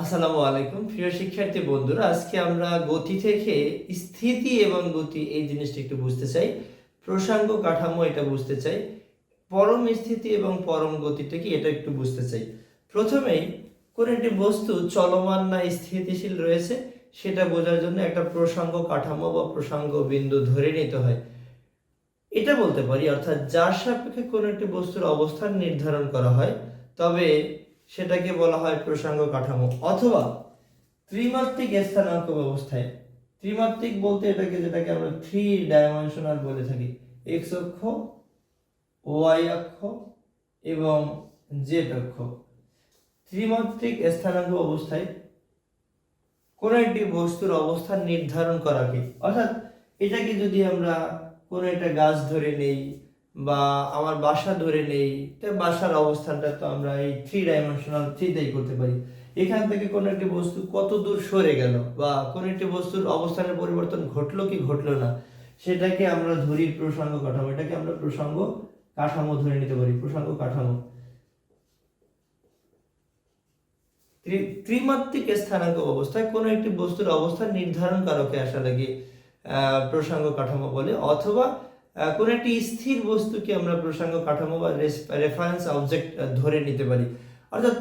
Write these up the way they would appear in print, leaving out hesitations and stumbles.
আসসালামু আলাইকুম প্রিয় শিক্ষার্থী বন্ধুরা, আজকে আমরা গতি থেকে স্থিতি এবং গতি এই জিনিসটা একটু বুঝতে চাই। প্রসঙ্গ কাঠামো এটা বুঝতে চাই। পরম স্থিতি এবং পরম গতিটা কি এটা একটু বুঝতে চাই। প্রথমেই কোন একটি বস্তু চলমান না স্থিতিশীল রয়েছে সেটা বোঝার জন্য একটা প্রসঙ্গ কাঠামো বা প্রসঙ্গ বিন্দু ধরে নিতে হয়। এটা বলতে পারি, অর্থাৎ যার সাপেক্ষে কোন একটি বস্তুর অবস্থান নির্ধারণ করা হয় তবে সেটাকে বলা হয় প্রসঙ্গ কাঠামো। অথবা ত্রিমাত্রিক স্থানাঙ্ক ব্যবস্থায়, ত্রিমাত্রিক বলতে যেটাকে আমরা 3 ডাইমেনশনাল বলে থাকি, এক্স অক্ষ, ওয়াই অক্ষ এবং জেড অক্ষ। ত্রিমাত্রিক স্থানাঙ্ক অবস্থায় কোন একটি বস্তুর অবস্থান নির্ধারণ করা কি, অর্থাৎ এটাকে যদি আমরা কোন একটা গাছ ধরে নেই বা আমার বাসা ধরে নেই, তো বাসার অবস্থানটা তো আমরা এই 3 ডাইমেনশনাল 3 করতে পারি। এখান থেকে কোন একটি বস্তু কত দূর সরে গেল বা কোন একটি বস্তুর অবস্থানের পরিবর্তন ঘটলো কি ঘটলো না, সেটাকে আমরা ধরি প্রসঙ্গ কাঠামো। এটাকে আমরা প্রসঙ্গ কাঠামো ধরে নিতে পারি, প্রসঙ্গ কাঠামো। ত্রিমাত্রিক স্থানাঙ্ক অবস্থায় কোন একটি বস্তুর অবস্থান নির্ধারণ কারকে আসলে কি প্রসঙ্গ কাঠামো বলে। অথবা কোন একটি স্থির বস্তুকে আমরা প্রসঙ্গ কাঠামো বা রেফারেন্স অবজেক্ট ধরে নিতে পারি। অর্থাৎ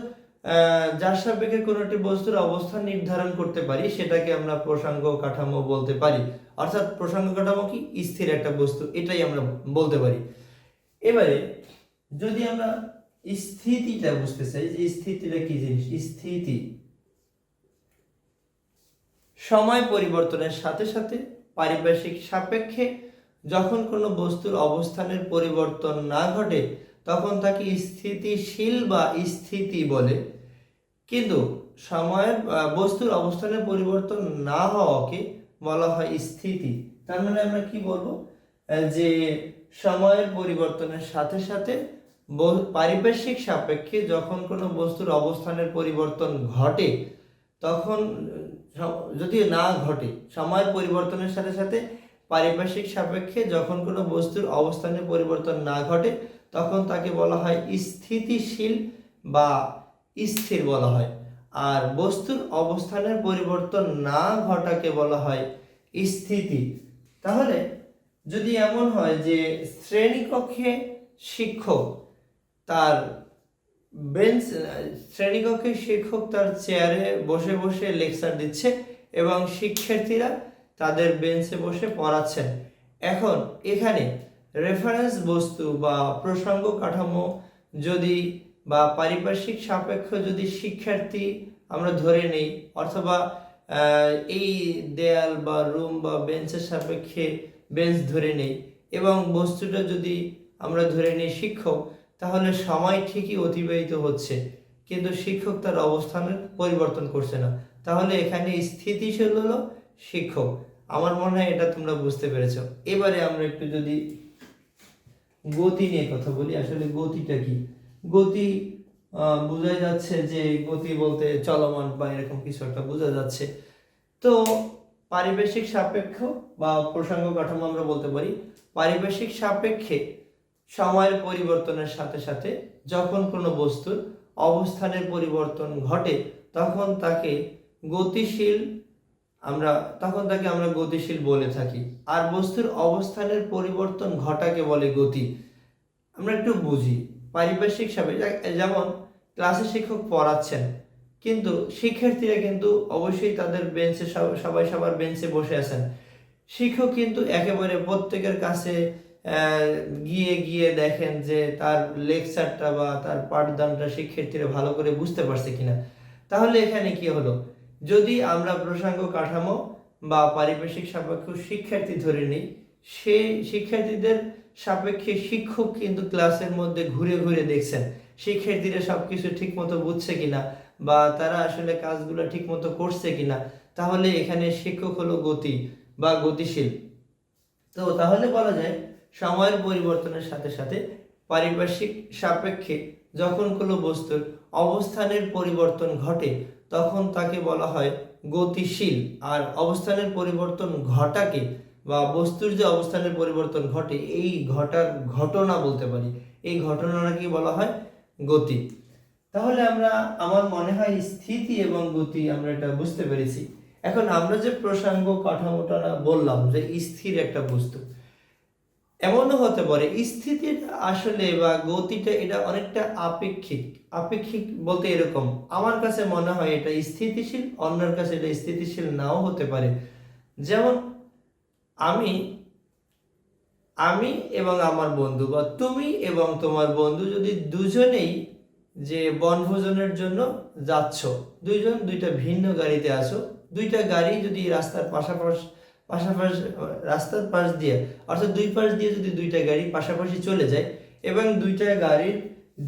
যার সাপেক্ষে কোন একটি বস্তুর অবস্থান নির্ধারণ করতে পারি সেটাকে আমরা প্রসঙ্গ কাঠামো বলতে পারি। অর্থাৎ প্রসঙ্গ কাঠামো কি স্থির একটা বস্তু, এটাই আমরা বলতে পারি। এবারে যদি আমরা স্থিতিটা বুঝতে চাই যে স্থিতিটা কি জিনিস। স্থিতি সময় পরিবর্তনের সাথে সাথে পারিপার্শ্বিক সাপেক্ষে যখন কোনো বস্তুর অবস্থানের পরিবর্তন না ঘটে তখন তাকে স্থিতিশীল বা স্থিতি বলে। কিন্তু সময়ের বস্তুর অবস্থানের পরিবর্তন না হওয়াকে বলা হয় স্থিতি। তার মানে আমরা কি বলবো, যে সময়ের পরিবর্তনের সাথে সাথে পারিপার্শ্বিক সাপেক্ষে যখন কোনো বস্তুর অবস্থানের পরিবর্তন ঘটে তখন, যদি না ঘটে, সময়ের পরিবর্তনের সাথে সাথে পারিপার্শ্বিক সাপেক্ষে যখন কোনো বস্তুর অবস্থানের পরিবর্তন না ঘটে তখন তাকে বলা হয় স্থিতিশীল বা স্থির বলা হয়। আর বস্তুর অবস্থানের পরিবর্তন না ঘটাকে বলা হয় স্থিতি। তাহলে যদি এমন হয় যে শ্রেণীকক্ষে শিক্ষক তার তার চেয়ারে বসে বসে লেকচার দিচ্ছে এবং শিক্ষার্থীরা তাদের বেঞ্চে বসে পড়াচ্ছেন, এখন এখানে রেফারেন্স বস্তু বা প্রসঙ্গ কাঠামো যদি বা পারিপার্শ্বিক সাপেক্ষ যদি শিক্ষার্থী আমরা ধরে নেই, অথবা এই দেয়াল বা রুম বা বেঞ্চের সাপেক্ষে বেঞ্চ ধরে নেই এবং বস্তুটা যদি আমরা ধরে নিই শিক্ষক, তাহলে সময় ঠিকই অতিবাহিত হচ্ছে কিন্তু শিক্ষক তার অবস্থানের পরিবর্তন করছে না। তাহলে এখানে স্থিতিশীল হলো শিক্ষক। আমার মনে হয় এটা তোমরা বুঝতে পেরেছো। এবারে আমরা একটু যদি গতি নিয়ে কথা বলি। আসলে গতিটা কি? গতি বোঝা যাচ্ছে যে গতি বলতে চলমান বা এরকম কিছু একটা বোঝা যাচ্ছে। তো পারিপার্শ্বিক সাপেক্ষ বা প্রসঙ্গ কাঠামো আমরা বলতে পারি পারিপার্শ্বিক সাপেক্ষে সময়ের পরিবর্তনের সাথে সাথে যখন কোনো বস্তুর অবস্থানের পরিবর্তন ঘটে তখন তাকে আমরা গতিশীল বলে থাকি। আর বস্তুর অবস্থানের পরিবর্তন ঘটাকে বলে গতি। আমরা একটু বুঝি পারিপার্শ্বিক সাপেক্ষে, যেমন ক্লাসে শিক্ষক পড়াচ্ছেন কিন্তু শিক্ষার্থীরা কিন্তু অবশ্যই তাদের বেঞ্চে সবাই সবার বেঞ্চে বসে আছেন। শিক্ষক কিন্তু একেবারে প্রত্যেকের কাছে গিয়ে গিয়ে দেখেন যে তার লেকচারটা বা তার পাঠদানটা শিক্ষার্থীরা ভালো করে বুঝতে পারছে কিনা। তাহলে এখানে কি হলো, যদি আমরা প্রসঙ্গ কাঠামো বা পারিপার্শ্বিক সাপেক্ষ শিক্ষার্থী ধরে নিই, সেই শিক্ষার্থীদের সাপেক্ষে শিক্ষক কিন্তু ক্লাসের মধ্যে ঘুরে ঘুরে দেখছেন শিক্ষার্থীরা সবকিছু ঠিক মতো বুঝছে কিনা বা তারা আসলে কাজগুলো ঠিক মতো করছে কিনা। তাহলে এখানে শিক্ষক হলো গতি বা গতিশীল। তো তাহলে বলা যায় সময়ের পরিবর্তনের সাথে সাথে পারিপার্শ্বিক সাপেক্ষে যখন কোনো বস্তুর অবস্থানের পরিবর্তন ঘটে তখন তাকে বলা হয় গতিশীল। আর অবস্থানের পরিবর্তন ঘটাকে বা বস্তুর যে অবস্থানের পরিবর্তন ঘটে এই ঘটনা বলতে পারি, এই ঘটনাটাকে বলা হয় গতি। তাহলে আমার মনে হয় স্থিতি এবং গতি আমরা এটা বুঝতে পেরেছি। এখন আমরা যে প্রসঙ্গ কাঠামোটা বললাম যে স্থির একটা বস্তু, এমনও হতে পারে স্থিতির আসলে বা গতিটা এটা অনেকটা আপেক্ষিক। আপেক্ষিক বলতে এরকম, আমার কাছে মনে হয় এটা স্থিতিশীল, অন্যের কাছে এটা স্থিতিশীল নাও হতে পারে। যেমন আমি আমি এবং আমার বন্ধু, বা তুমি এবং তোমার বন্ধু যদি দুজনেই যে বনভোজনের জন্য যাচ্ছ, দুইজন দুইটা ভিন্ন গাড়িতে আসো, দুইটা গাড়ি যদি রাস্তার পাশাপাশি পাশাপাশি রাস্তার পাশ দিয়ে, অর্থাৎ দুই পাশ দিয়ে যদি দুইটা গাড়ি পাশাপাশি চলে যায় এবং দুইটা গাড়ির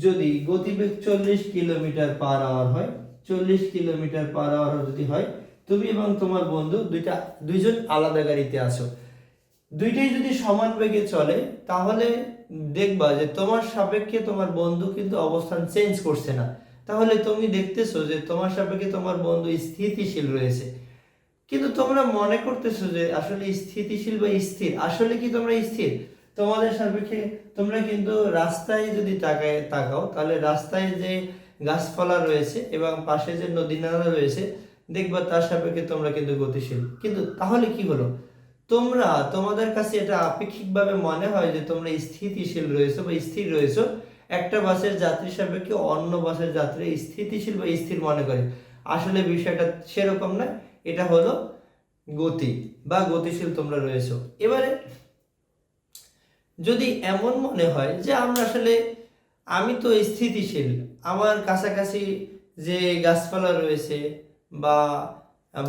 যদি গতিবেগ 40 কিলোমিটার/আওয়ার হয়, 40 কিলোমিটার/আওয়ার যদি হয়, তুমি এবং তোমার বন্ধু দুইজন আলাদা গাড়িতে আসো, দুইটাই যদি সমান বেগে চলে, তাহলে দেখবা যে তোমার সাপেক্ষে তোমার বন্ধু কিন্তু অবস্থান চেঞ্জ করছে না। তাহলে তুমি দেখতেছো যে তোমার সাপেক্ষে তোমার বন্ধু স্থিতিশীল রয়েছে। কিন্তু তোমরা মনে করতেছো যে আসলে স্থিতিশীল বা স্থির, আসলে কি তোমরা স্থির? তোমাদের সাপেক্ষে তোমরা কিন্তু রাস্তায় যদি তাকাও, তাহলে রাস্তায় যে গাছপালা রয়েছে এবং পাশে যে নদী নালা রয়েছে, দেখবা তার সাপেক্ষে তোমরা কিন্তু গতিশীল। কিন্তু তাহলে কি হলো, তোমাদের কাছে এটা আপেক্ষিকভাবে মনে হয় যে তোমরা স্থিতিশীল রয়েছো বা স্থির রয়েছো, একটা বাসের যাত্রী সাপেক্ষে অন্য বাসের যাত্রী স্থিতিশীল বা স্থির মনে করে। আসলে বিষয়টা সেরকম না, এটা হলো গতি বা গতিশীল তোমরা রয়েছো। এবারে যদি এমন মনে হয় যে আমি তো স্থিতিশীল, আমার কাছাকাছি যে গাছপালা রয়েছে বা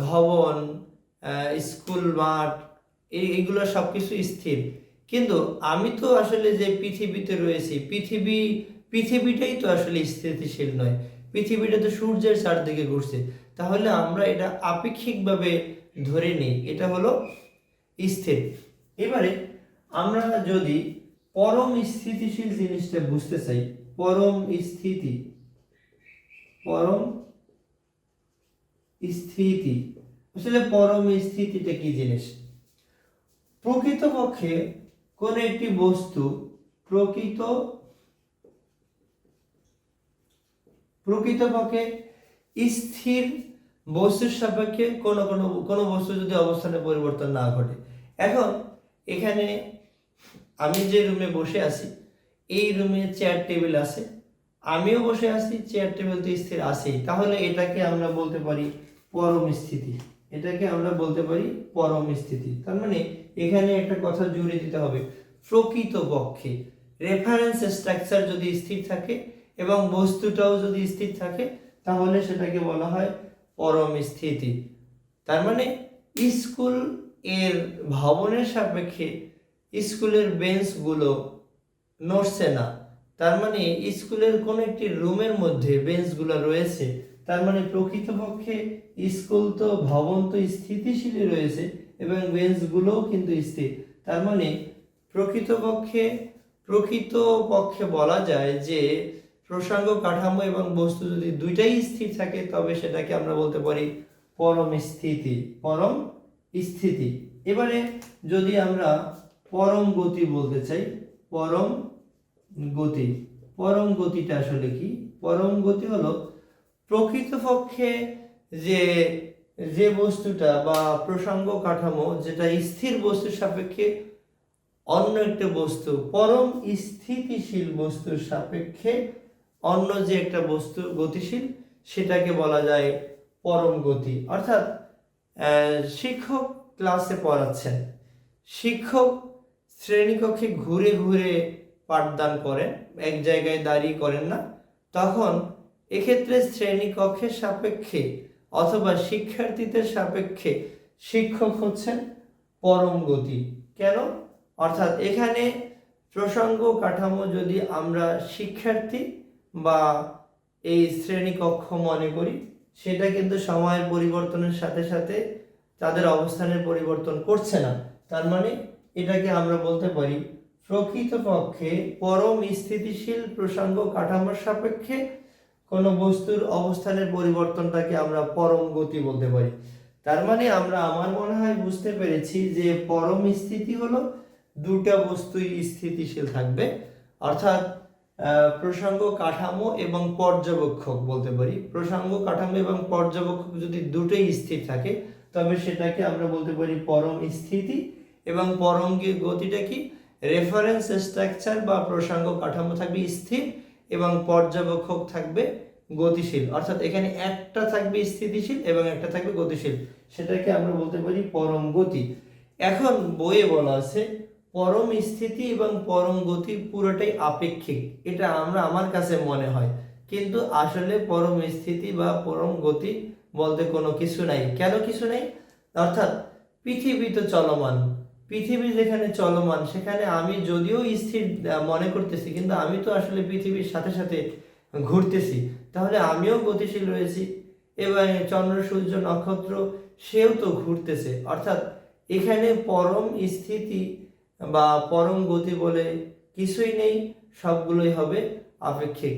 ভবন, স্কুল মাঠ, এইগুলো সবকিছু স্থির, কিন্তু আমি তো আসলে যে পৃথিবীতে রয়েছি, পৃথিবীটাই তো আসলে স্থিতিশীল নয়, পৃথিবীটা তো সূর্যের চারদিকে ঘুরছে। তাহলে আমরা এটা আপেক্ষিকভাবে ধরে নিই এটা হলো স্থির। এবারে আমরা যদি পরম স্থিতিশীল জিনিসটা বুঝতে চাই, পরম স্থিতি আসলে পরম স্থিতিটা কি জিনিস? প্রকৃতপক্ষে কোন একটি বস্তু প্রকৃতপক্ষে স্থির বস্তুর সাপেক্ষে কোনো বস্তু যদি অবস্থানে পরিবর্তন না ঘটে। এখন এখানে আমি যে রুমে বসে আছি, এই রুমে চেয়ার টেবিল আছে, আমিও বসে আছি, চেয়ার টেবিল তো স্থির আছেই, তাহলে এটাকে আমরা বলতে পারি পরম স্থিতি। তার মানে এখানে একটা কথা জুড়ে দিতে হবে, প্রকৃতপক্ষে রেফারেন্স স্ট্রাকচার যদি স্থির থাকে এবং বস্তুটাও যদি স্থির থাকে, তাহলে সেটাকে বলা হয় পরম স্থিতি। তার মানে স্কুল এর ভবনের সাপেক্ষে স্কুলের বেঞ্চগুলো নড়ছে না, তার মানে স্কুলের কোন একটি রুমের মধ্যে বেঞ্চগুলো রয়েছে, তার মানে প্রকৃতপক্ষে স্কুল তো ভবন তো স্থিতিশীলই রয়েছে এবং বেঞ্চগুলোও কিন্তু স্থির। তার মানে প্রকৃতপক্ষে বলা যায় যে প্রসঙ্গ কাঠামো এবং বস্তু যদি দুইটাই স্থির থাকে, তবে সেটাকে আমরা বলতে পারি পরম স্থিতি। এবারে যদি আমরা পরম গতি বলতে চাই, পরম গতিটা আসলে কি? পরম গতি হলো প্রকৃতপক্ষে যে যে বস্তুটা বা প্রসঙ্গ কাঠামো যেটা স্থির বস্তুর সাপেক্ষে অন্য একটা বস্তু, পরম স্থিতিশীল বস্তুর সাপেক্ষে অন্য যে একটা বস্তু গতিশীল, সেটাকে বলা যায় পরম গতি। অর্থাৎ শিক্ষক ক্লাসে পড়াচ্ছেন, শিক্ষক শ্রেণীকক্ষে ঘুরে ঘুরে পাঠদান করেন, এক জায়গায় দাঁড়িয়ে করেন না, তখন এক্ষেত্রে শ্রেণীকক্ষের সাপেক্ষে অথবা শিক্ষার্থীদের সাপেক্ষে শিক্ষক হচ্ছেন পরম গতি। কেন? অর্থাৎ এখানে প্রসঙ্গ কাঠামো যদি আমরা শিক্ষার্থী বা এই শ্রেণীকক্ষ মনে করি, সেটা কিন্তু সময়ের পরিবর্তনের সাথে সাথে তাদের অবস্থানের পরিবর্তন করছে না। তার মানে এটাকে আমরা বলতে পারি প্রকৃতপক্ষে পরম স্থিতিশীল প্রসঙ্গ কাঠামোর সাপেক্ষে কোন বস্তুর অবস্থানের পরিবর্তনটাকে আমরা পরম গতি বলতে পারি। তার মানে আমার মনে হয় বুঝতে পেরেছি যে পরম স্থিতি হলো দুটা বস্তুই স্থিতিশীল থাকবে, অর্থাৎ প্রসঙ্গ কাঠামো এবং পর্যবেক্ষক বলতে পারি। প্রসঙ্গ কাঠামো এবং পর্যবেক্ষক যদি দুটোই স্থির থাকে তবে সেটাকে আমরা বলতে পারি পরম স্থিতি। এবং পরম গতিটা কি, রেফারেন্স স্ট্রাকচার বা প্রসঙ্গ কাঠামো থাকবে স্থির এবং পর্যবেক্ষক থাকবে গতিশীল, অর্থাৎ এখানে একটা থাকবে স্থিতিশীল এবং একটা থাকবে গতিশীল, সেটাকে আমরা বলতে পারি পরম গতি। এখন বইয়ে বলা আছে পরম স্থিতি এবং পরম গতি পুরোটাই আপেক্ষিক, এটা আমার কাছে মনে হয়, কিন্তু আসলে পরম স্থিতি বা পরম গতি বলতে কোনো কিছু নাই। কেন কিছু নাই? অর্থাৎ পৃথিবী তো চলমান, পৃথিবী যেখানে চলমান সেখানে আমি যদিও স্থির মনে করতেছি, কিন্তু আমি তো আসলে পৃথিবীর সাথে সাথে ঘুরতেছি, তাহলে আমিও গতিশীল রয়েছি। এবং চন্দ্র সূর্য নক্ষত্র সেও তো ঘুরতেছে, অর্থাৎ এখানে পরম স্থিতি বা পরম গতি বলে কিছুই নেই, সবগুলোই হবে আপেক্ষিক।